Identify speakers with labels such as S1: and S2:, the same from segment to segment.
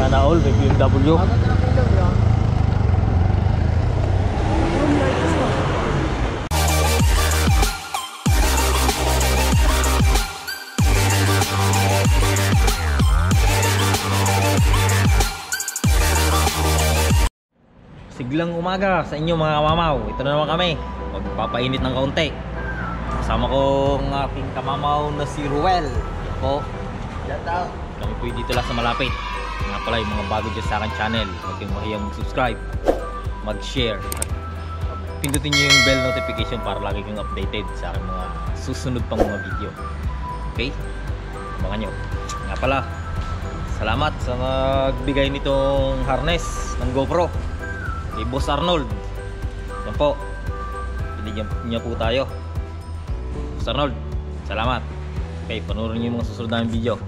S1: Sana all may BMW. Siglang umaga sa inyo mga kamamaw. Ito na naman kami, magpapainit ng kaunti. Kasama ko ang aking kamamaw na si Ruel. Yan po. Kami po dito lang sa malapit. Nga pala yung mga bago dyan sa aking channel, huwag kayong mahiyang mag-subscribe, mag-share, at pindutin nyo yung bell notification para lagi kayong updated sa aking mga susunod pang mga video. Okay? Abangan nyo. Nga pala, salamat sa nagbigay nitong harness ng GoPro kay Boss Arnold. Yan po, binigyan niya po tayo. Boss Arnold, salamat. Okay, panoorin niyo yung mga susunod namin video.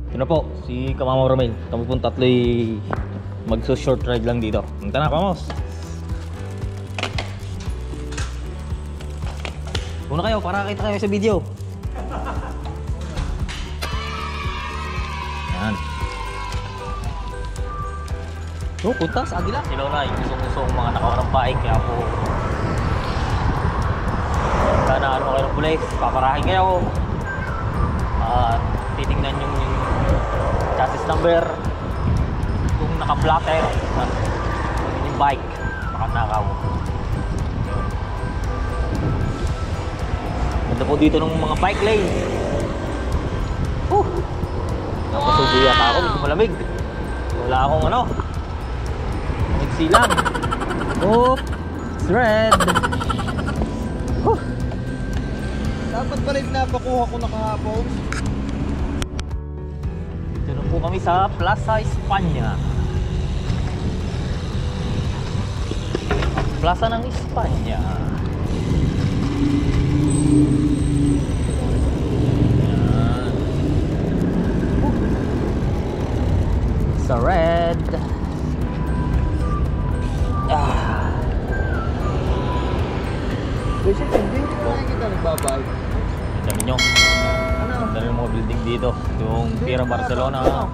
S1: Ito na po, si Kamamaw Romel. Kami pong tatlo'y magso-short ride lang dito. Punta na, Kamamos. Una kayo, para kita kayo sa video. Yan. So, punta sa Agila. Sila na, yung usong-usong mga nakawarang bike. Kaya po, sana ano kayo ng pulis, paparahin kayo. At titingnan yung chassis number, kung naka-flatter yung bike, baka nakaw. Ganda po dito ng mga bike lane. Napasubo yata ako, medyo malamig. Wala akong ano, nagsilang. It's red.
S2: Dapat pa rin napakuha ko na kahapon.
S1: Dito na po kami sa Plaza España. Plaza ng España. Yan. Sa red.
S2: Kasi hindi ko nakikita nagbabay.
S1: Dami nyo. Ang dami mga building dito. Yung Pira Barcelona.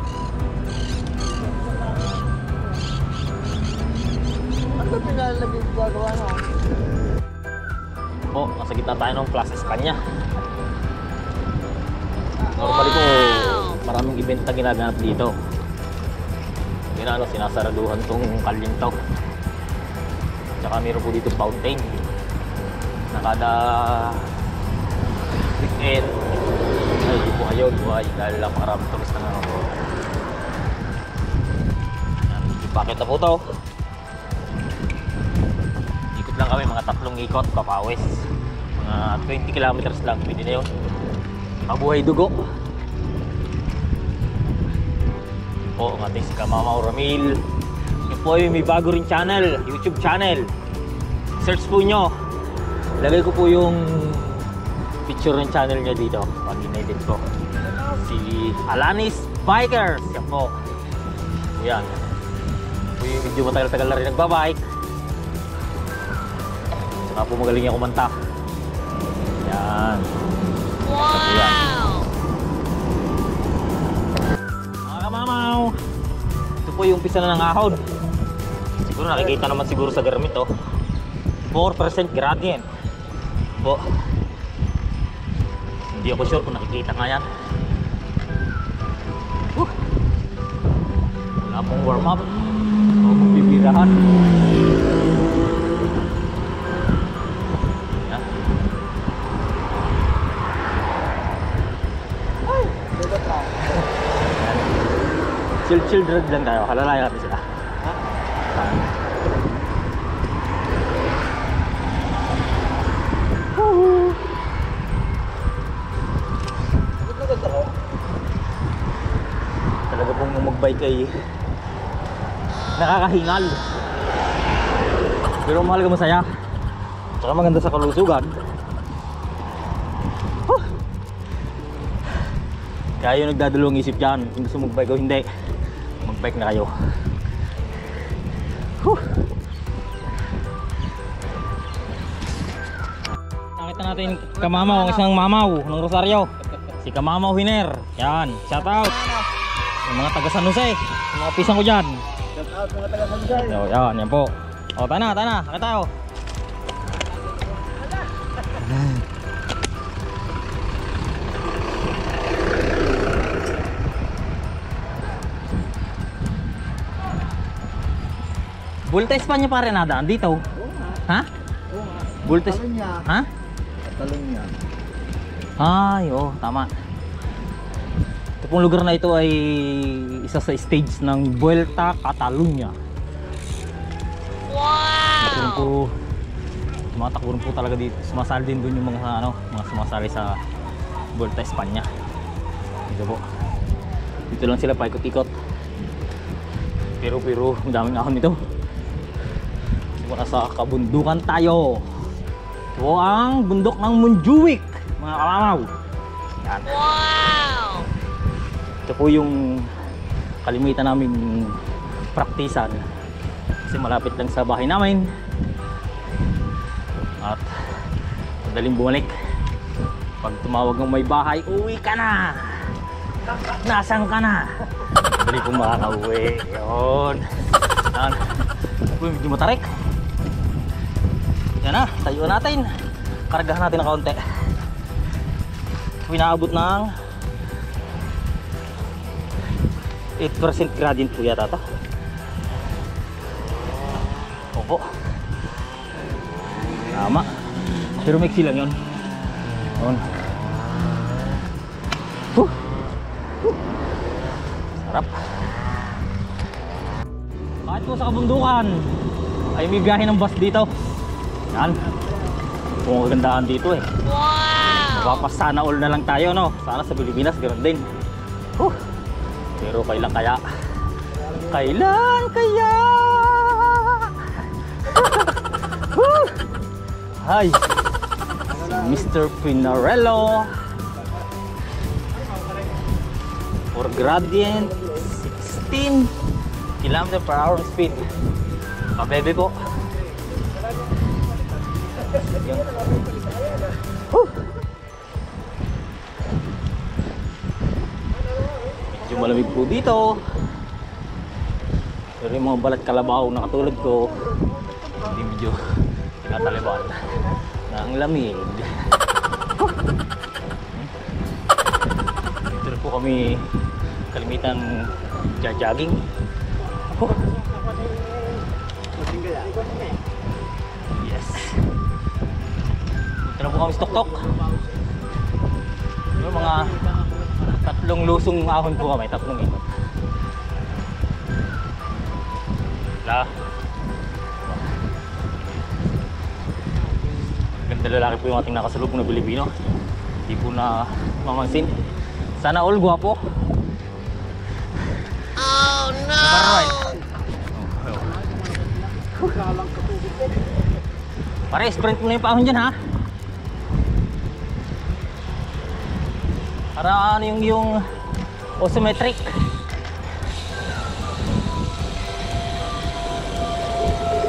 S2: Ano ba pinalagay yung gagawa na?
S1: Po, nasa gitna tayo ng Plaza España. Normally ko, maraming event na ginaganap dito. Sinasaraduhan tong kalyeng to. Tsaka meron po dito fountain. Nakada weekend ay di po kayo buhay dahil lang maraming turista na ako. Ipakit na po to. Ikot lang kami, mga 3 ikot papawis, mga 20 kilometers lang, pwede na yun. Mabuhay dugo po ang ating si Kamamaw Romel. Yun po ay may bago rin channel, YouTube channel. Search po nyo, lagay ko po yung picture ng channel niya dito pag in-edit ko. Si Alanis Bikers. Yan po. Yan. Po yung medyo matagal-tagal na rin nagbabike. Saka po magaling niya kumanta. Yan. Wow! Mga kamamaw, ito po yung umpisa na ng ahon. Siguro nakikita naman siguro sa garmit, oh. 4% gradient po. Hindi ako sure kung nakikita nga yan. Wala pong warm up o magbibirahan. Yan. Chill drive lang tayo, halalayan natin sila. Talaga pong magbike ay nakakahingal, pero mahalaga masaya, tsaka maganda sa kalusugan. Kaya yung nagdadalawang isip dyan, kung gusto magbike o hindi, magbike na kayo. Nakita natin Kamamaw, ang isang mamaw ng Rosario, si Kamamaw Hiner. Yan, shout out. Yung mga taga San Jose, yung mga pisang ko dyan.
S2: Shout out mga taga-Sansay.
S1: So, yan po. O, tayo na, sakit tayo. Bulta Espanya pa rin nadaan dito.
S2: Oo nga.
S1: Ha?
S2: Oo nga.
S1: Bulta
S2: Talon niya.
S1: Ha?
S2: Talon niya.
S1: Ay, tama. Ito pong lugar na ito ay isa sa stage ng Vuelta Catalunya. Wow! Tumatakbo rin po talaga dito. Sumasali din doon yung mga mga sumasali sa Vuelta Espanya. Dito po. Dito lang sila paikot-ikot. Pero madaming ahon nito. Nasa kabundukan tayo. Ito ang bundok ng Montjuic, mga kamamaw. Yan. Wow! Ito po yung kalimitan naming praktisan. Kasi malapit lang sa bahay namin. At madaling bumalik. Pag tumawag ng may bahay, uwi ka na! Nasaan ka na? Dali po makaka-uwi. Yun. Yan. Uy, medyo matarik. Yan na, tayo natin. Kargahan natin ng kaunti. Pinaabot ng 8% gradient po yata ito. Opo. Tama. Pero mixi lang yun. Yun. Sarap. Kahit po sa kabundukan ay may biyahe ng bus dito. Yan. Kung kagandahan dito eh. Wow! Mapapasana all na lang tayo, no? Sana sa Pilipinas ganoon din. Pero kailan kaya? Kailan kaya? Hi! Mr. Pinarello for gradient 16 km/h speed. Pabebe po. Yan. Medyo malamig po dito. Pero yung mga balat kalabaw na katulad ko, hindi medyo tinataliban na ang lamig. Dito rin po kami kalimitan jogging. Yes. Dito na po kami sa tuktok. Yung mga tatlong lusong ahon po kami, tatlong ikot. Wala. Ganda lalaki po yung ating nakasalubong na Pilipino. Hindi po na mamansin. Sana all guwapo. Oh no! Pare, sprint mo na yung paahon dyan ha. Para ano yung osometric.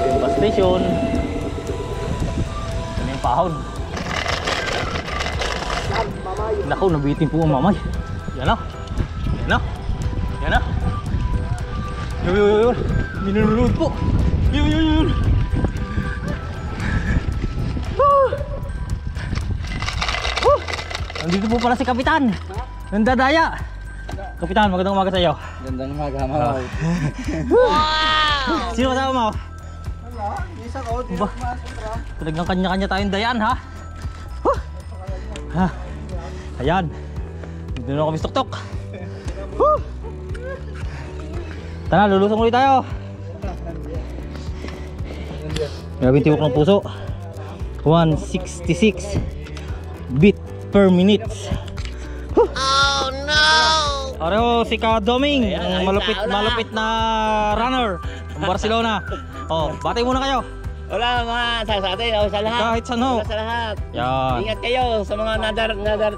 S1: Yung bus station. Ano yung paahon. Naku, nabitin po ang mamay. Yan na. Yan na. Yan na. Yun. Minunulod po. Yun. Nandito po pala si Kapitan. Nandadaya. Kapitan, magandang umaga sa iyo.
S2: Gandang umaga, Mamaw.
S1: Wow! Sino kasama mo?
S2: Wala, isa ko, di
S1: Ba? Talagang kanya-kanya tayong dayan ha. Ha. Ayan. Dito na kami sa tuktok. Tara, lulusong ulit tayo. Grabe tibok ng puso. 166 beat per minute. Oh no! Areho si Ka Doming, ang malupit na runner ng Barcelona. Oh, batay muna kayo.
S3: Wala mga sa atin, o sa lahat.
S1: Kahit saan ho.
S3: Wala sa lahat.
S1: Yan.
S3: Ingat kayo sa mga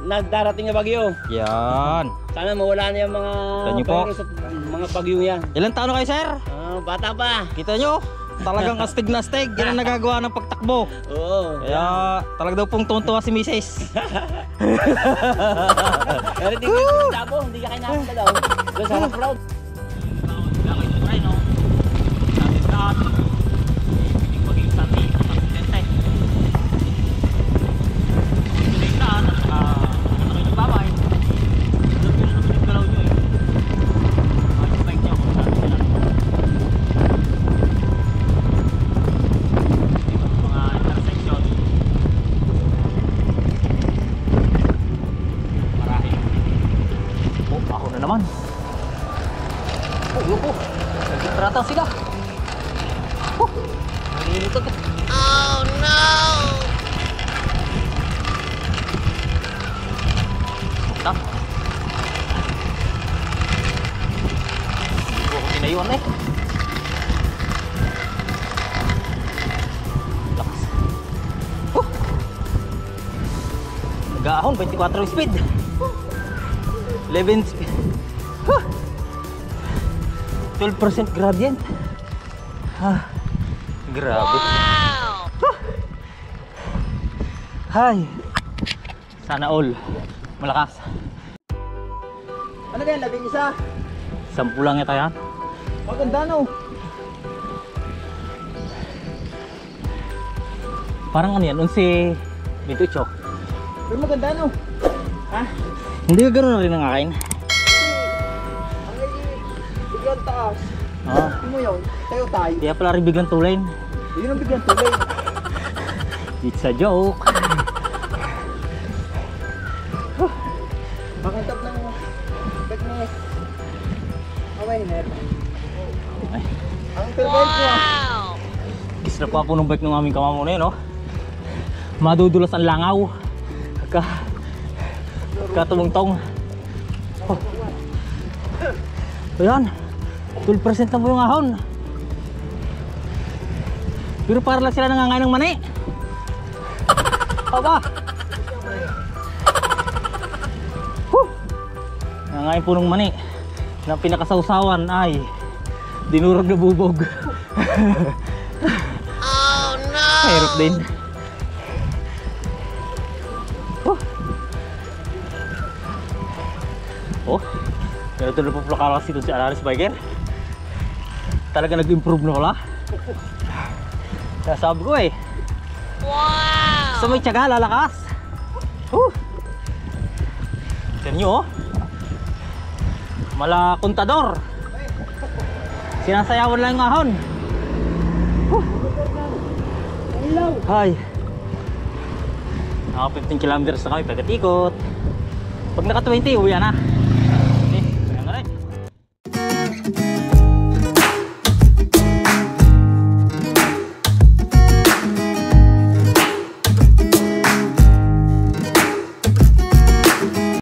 S3: nadarating na bagyo.
S1: Yan.
S3: Sana mawala na yung mga
S1: Tanyo po.
S3: virus at mga bagyo yan.
S1: Ilan taon na kayo, sir?
S3: Bata pa.
S1: Kita nyo? Talagang astig na astig. Yan ang nagagawa ng pagtakbo.
S3: Oo.
S1: Kaya talaga daw pong tuntua si Mrs.
S3: Pero hindi ka dabo, hindi ka kailangan daw. Doon sa harap road.
S1: Naman. Oh, yun po. Nagtitratan sila. Oh, nalilito ka. Oh, no! Stop. Hindi ko pinayuan eh. Lakas. Oh! Nag-aahon, 24 speed. 11 speed. 12% gradient. Grabe. Wow! Hay. Sana all malakas.
S2: Ano ba yan? 11?
S1: 10 lang yata yan.
S2: Maganda no?
S1: Parang ano yan, 11, 28.
S2: Pero maganda no? Ha?
S1: Hindi ka gano'n na rin ang akin.
S2: Bigyan taas.
S1: Oo.
S2: Hindi mo yun. Tayo tayo.
S1: Kaya pala rin biglang tulayin.
S2: Yun ang bigyan tuloy.
S1: It's a joke.
S2: Makantap ng back ni away net.
S1: Ay,
S2: Ang turbine ko ah.
S1: kisna pa po ng bike ng aming kamamo na yun, no? Madudulas ang langaw. Katumungtong. Oh. Ayan. 12% lang po yung ahon. Pero para lang sila nangangain ng mani. Aba. Nangangain po ng mani. Na pinakasawsawan ay dinurog na bubog. Oh no! Mahirap din. Oh, ganito na po pala kalakas dito si Alaris Biker. Talaga nag-improve na pala. Sasabi ko eh. Wow! So may tiyaga, lalakas. Tignan nyo oh. Mala kontador. Sinasayawan lang yung ahon. Hi. Naka 15 kilometers na kami pagkatikot. Pag naka 20, uwi na.